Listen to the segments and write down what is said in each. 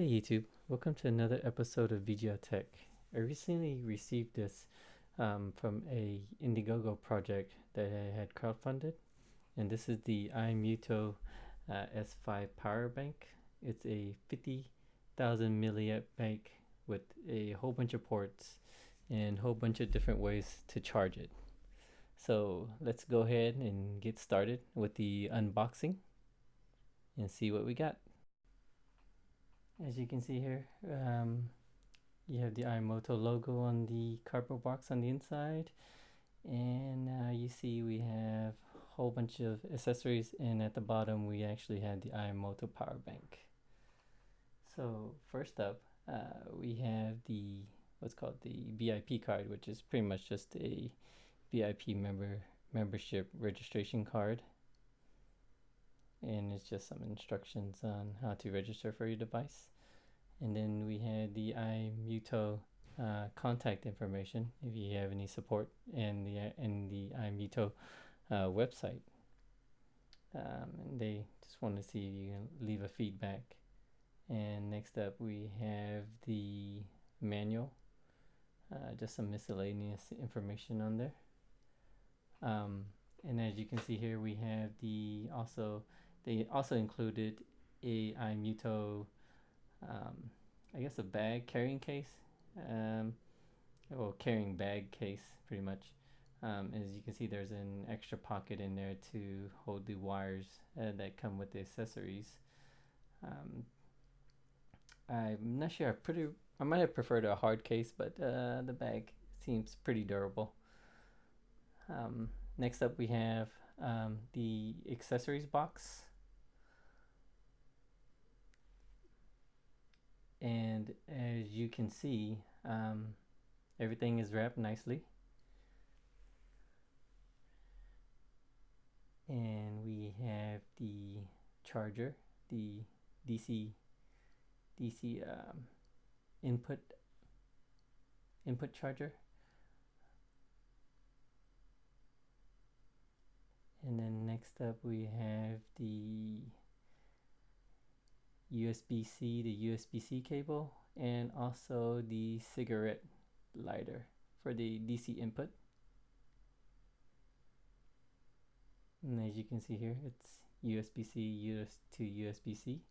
YouTube, welcome to another episode of VGL Tech. I recently received this from a Indiegogo project that I had crowdfunded, and this is the iMuto S5 power bank. It's a 50,000 milliamp bank with a whole bunch of ports and a whole bunch of different ways to charge it. So let's go ahead and get started with the unboxing and see what we got. As you can see here, you have the iMuto logo on the cardboard box on the inside, and you see we have a whole bunch of accessories, and at the bottom we actually have the iMuto power bank. So first up, we have the what's called the VIP card, which is pretty much just a VIP membership registration card, and it's just some instructions on how to register for your device. And then we had the iMuto contact information if you have any support, and the iMuto website. And they just want to see if you can leave a feedback. And next up we have the manual, just some miscellaneous information on there. And as you can see here, we have they also included a iMuto I guess a bag carrying case, carrying bag case pretty much. As you can see, there's an extra pocket in there to hold the wires that come with the accessories. I'm not sure, I might have preferred a hard case, but the bag seems pretty durable. Next up we have the accessories box. And as you can see, everything is wrapped nicely, and we have the charger, the DC input charger, and then next up we have the USB-C, the USB-C cable, and also the cigarette lighter for the DC input. And as you can see here, it's USB-C to USB-C.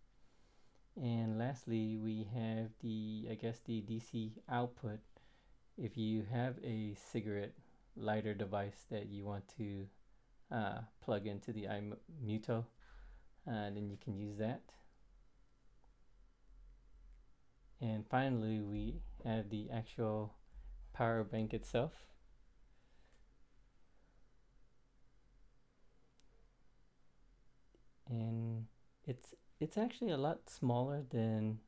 And lastly, we have the DC output if you have a cigarette lighter device that you want to plug into the iMuto, then you can use that. And finally, we have the actual power bank itself. And it's actually a lot smaller than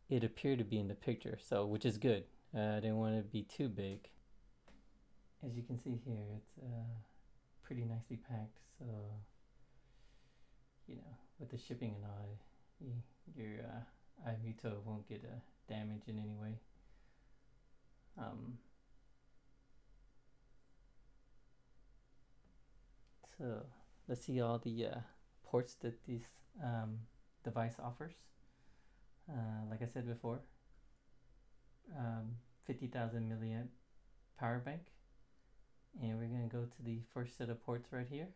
it appeared to be in the picture, so which is good. I didn't want it to be too big. As you can see here, it's pretty nicely packed, so with the shipping and all, your iMuto won't get damaged in any way. So let's see all the ports that this device offers. Like I said before, 50,000 milliamp power bank, and we're going to go to the first set of ports right here.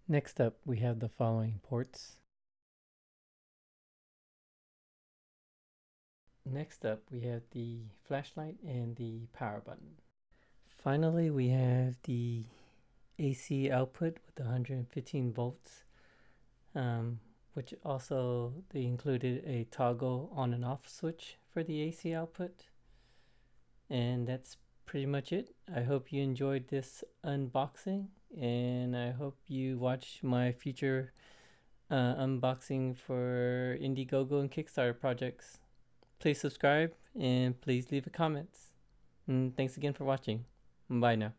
Next up, we have the following ports. Next up, we have the flashlight and the power button. Finally, we have the AC output with 115 volts, which also they included a toggle on and off switch for the AC output. And that's pretty much it. I hope you enjoyed this unboxing, and I hope you watch my future unboxing for Indiegogo and Kickstarter projects. Please subscribe and please leave a comment. And thanks again for watching. Bye now.